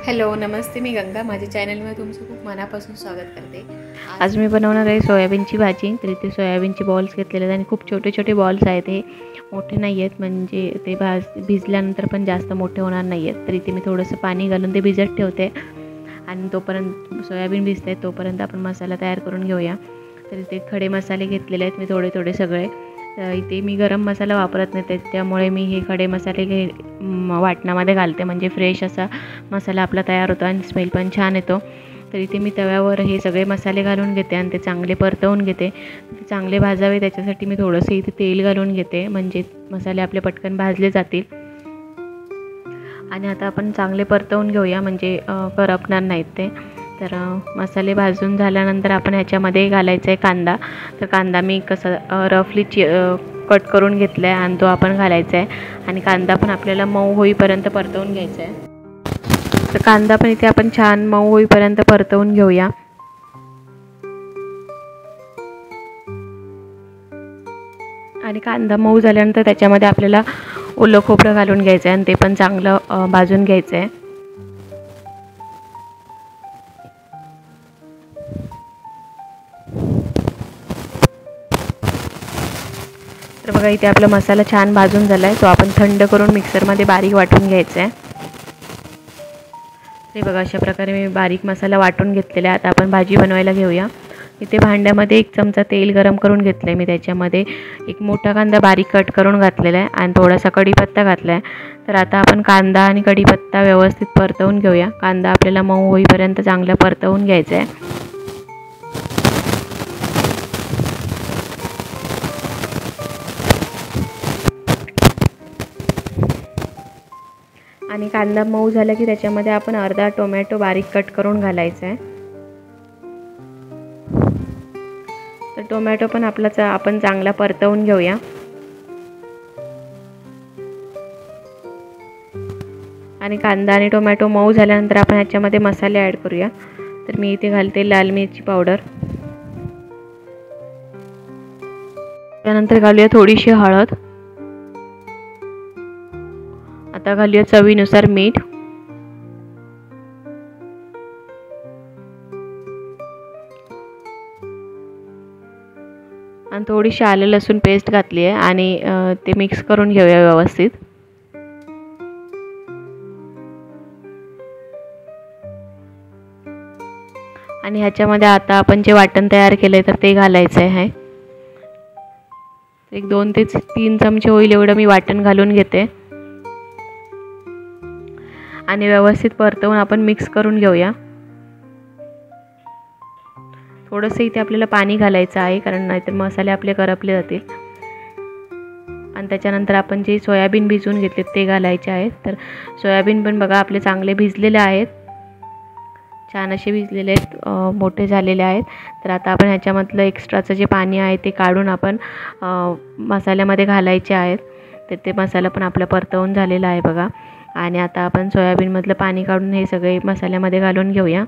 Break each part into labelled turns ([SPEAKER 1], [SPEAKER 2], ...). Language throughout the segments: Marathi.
[SPEAKER 1] हॅलो नमस्ते, मी गंगा. माझ्या चॅनलमध्ये तुमचं खूप मनापासून स्वागत करते. आज मी बनवणार आहे सोयाबीनची भाजी. तर इथे सोयाबीनचे बॉल्स घेतलेले आहेत आणि खूप छोटे छोटे बॉल्स आहेत. हे मोठे नाही आहेत, म्हणजे ते भिजल्यानंतर पण जास्त मोठे होणार नाही आहेत. तर इथे मी थोडंसं पाणी घालून ते भिजत ठेवते आणि तोपर्यंत सोयाबीन भिजते तोपर्यंत आपण मसाला तयार करून घेऊया. तर इथे खडे मसाले घेतलेले आहेत मी थोडे थोडे सगळे. इथे मी गरम मसाला वापरत नाही, त्यामुळे मी हे खडे मसाले वाटणामध्ये घालते, म्हणजे फ्रेश असा मसाला आपला तयार होतो आणि स्मेल पण छान येतो. तर इथे मी तव्यावर हे सगळे मसाले घालून घेते आणि ते चांगले परतवून घेते. ते चांगले भाजावे त्याच्यासाठी मी थोडंसं इथे तेल घालून घेते, म्हणजे मसाले आपले पटकन भाजले जातील. आणि आता आपण चांगले परतवून घेऊया, म्हणजे करपणार नाहीत ते. तर मसाले भाजून झाल्यानंतर आपण ह्याच्यामध्ये घालायचा आहे कांदा. तर कांदा मी कसा रफली कट करून घेतला आहे आणि तो आपण घालायचा आहे. आणि कांदा पण आपल्याला मऊ होईपर्यंत परतवून घ्यायचा आहे. तर कांदा पण इथे आपण छान मऊ होईपर्यंत परतवून घेऊया. आणि कांदा मऊ झाल्यानंतर त्याच्यामध्ये आपल्याला ओलं खोबरं घालून घ्यायचं आहे आणि ते पण चांगलं भाजून घ्यायचं आहे. तर बघा इथे आपला मसाला छान भाजून झाला आहे, तो आपण थंड करून मिक्सरमध्ये बारीक वाटून घ्यायचा आहे. ते बघा अशा प्रकारे मी बारीक मसाला वाटून घेतलेला आहे. आता आपण भाजी बनवायला घेऊया. इथे भांड्यामध्ये 1 चमचा तेल गरम करून घेतलं आहे मी. त्याच्यामध्ये एक मोठा कांदा बारीक कट करून घातलेला आहे आणि थोडासा कढीपत्ता घातला आहे. तर आता आपण कांदा आणि कढीपत्ता व्यवस्थित परतवून घेऊया. कांदा आपल्याला मऊ होईपर्यंत चांगला परतवून घ्यायचा आहे. आणि कांदा मऊ झाला की त्याच्यामध्ये आपण अर्धा टोमॅटो बारीक कट करून घालायचा आहे. तर टोमॅटो पण आपण चांगला परतवून घेऊया. आणि कांदा आणि टोमॅटो मऊ झाल्यानंतर आपण ह्याच्यामध्ये मसाले ॲड करूया. तर मी इथे घालते लाल मिरची पावडर. त्यानंतर घालूया थोडीशी हळद. आता घालूया चवीनुसार मीठ. आणि थोडीशी आलं लसूण पेस्ट घातली आहे आणि ते मिक्स करून घेऊया व्यवस्थित. आणि ह्याच्यामध्ये आता आपण जे वाटण तयार केलंय तर ते घालायचं आहे. एक 2 ते 3 चमचे होईल एवढं मी वाटण घालून घेते आणि व्यवस्थित परतवून आपण मिक्स करून घेऊया. थोडंसं इथे आपल्याला पाणी घालायचं आहे, कारण नाहीतर मसाले आपले करपले जातील. आणि त्याच्यानंतर आपण जे सोयाबीन भिजवून घेतले ते घालायचे आहेत. तर सोयाबीन पण बघा आपले चांगले भिजलेले आहेत, छान असे भिजलेले आहेत, मोठे झालेले आहेत. तर आता आपण ह्याच्यामधलं एक्स्ट्राचं जे पाणी आहे ते काढून आपण मसाल्यामध्ये घालायचे आहेत. तर ते मसाला पण आपला परतवून झालेला आहे बघा. आणि आता आपण सोयाबीनमधलं पाणी काढून हे सगळे मसाल्यामध्ये घालून घेऊया.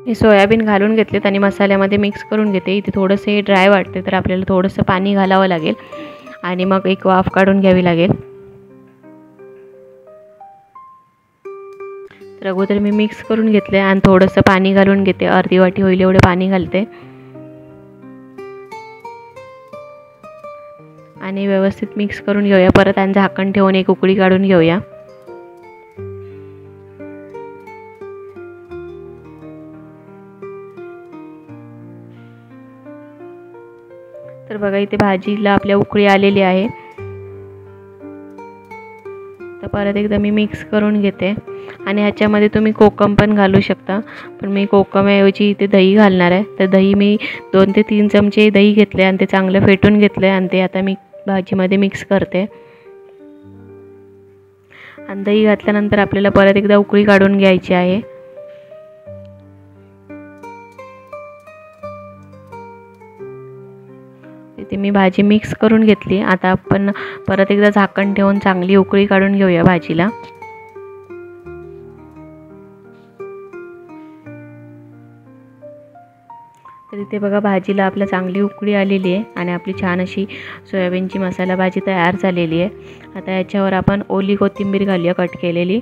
[SPEAKER 1] हे सोयाबीन घालून घेतलेत आणि मसाल्यामध्ये मिक्स करून घेते. इथे थोडंसं हे ड्राय वाटते, तर आपल्याला थोडंसं पाणी घालावं लागेल आणि मग एक वाफ काढून घ्यावी लागेल. तर अगोदर मी मिक्स करून घेतले आणि थोडंसं पाणी घालून घेते. अर्धी वाटी होईल एवढं पाणी घालते आणि व्यवस्थित मिक्स करून घेऊया. परत आणि झाकण ठेवून एक उकळी काढून घेऊया. तर बघा इथे भाजीला आपल्या उकळी आलेली आहे. तर परत एकदा मी मिक्स करून घेते आणि ह्याच्यामध्ये तुम्ही कोकम पण घालू शकता, पण मी कोकमऐवजी इथे दही घालणार आहे. तर दही मी 2 ते 3 चमचे दही घेतले आणि ते चांगलं फेटून घेतलं आणि ते आता मी भाजीमध्ये मिक्स करते. आणि दही घातल्यानंतर आपल्याला परत एकदा उकळी काढून घ्यायची आहे. इथे मी भाजी मिक्स करून घेतली. आता आपण परत एकदा झाकण ठेवून चांगली उकळी काढून घेऊया भाजीला. तर इथे बघा भाजीला आपल्या चांगली उकळी आलेली आहे आणि आपली छान अशी सोयाबीनची मसाला भाजी तयार झालेली आहे। आता याच्यावर आपण ओली कोथिंबीर घालूया कट केलेली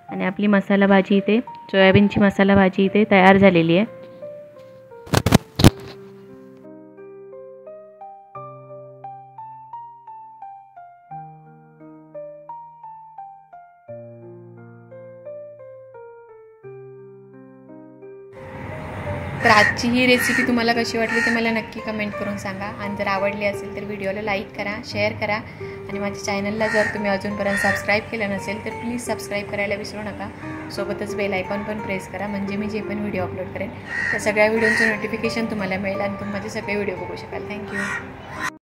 [SPEAKER 1] आणि आपली मसाला भाजी इथे सोयाबीनची मसाला भाजी इथे तयार झालेली आहे। तर आजची ही रेसिपी तुम्हाला कशी वाटली ते मला नक्की कमेंट करून सांगा आणि जर आवडली असेल तर व्हिडिओला लाईक करा, शेअर करा आणि माझ्या चॅनलला जर तुम्ही अजूनपर्यंत सबस्क्राईब केलं नसेल तर प्लीज सबस्क्राईब करायला विसरू नका। सोबतच बेल आयकॉन पण प्रेस करा म्हणजे मी जे पण व्हिडिओ अपलोड करेन त्या सगळ्या व्हिडिओचं नोटिफिकेशन तुम्हाला मिळेल आणि तुम्ही माझे सगळे व्हिडिओ बघू शकाल। थँक्यू।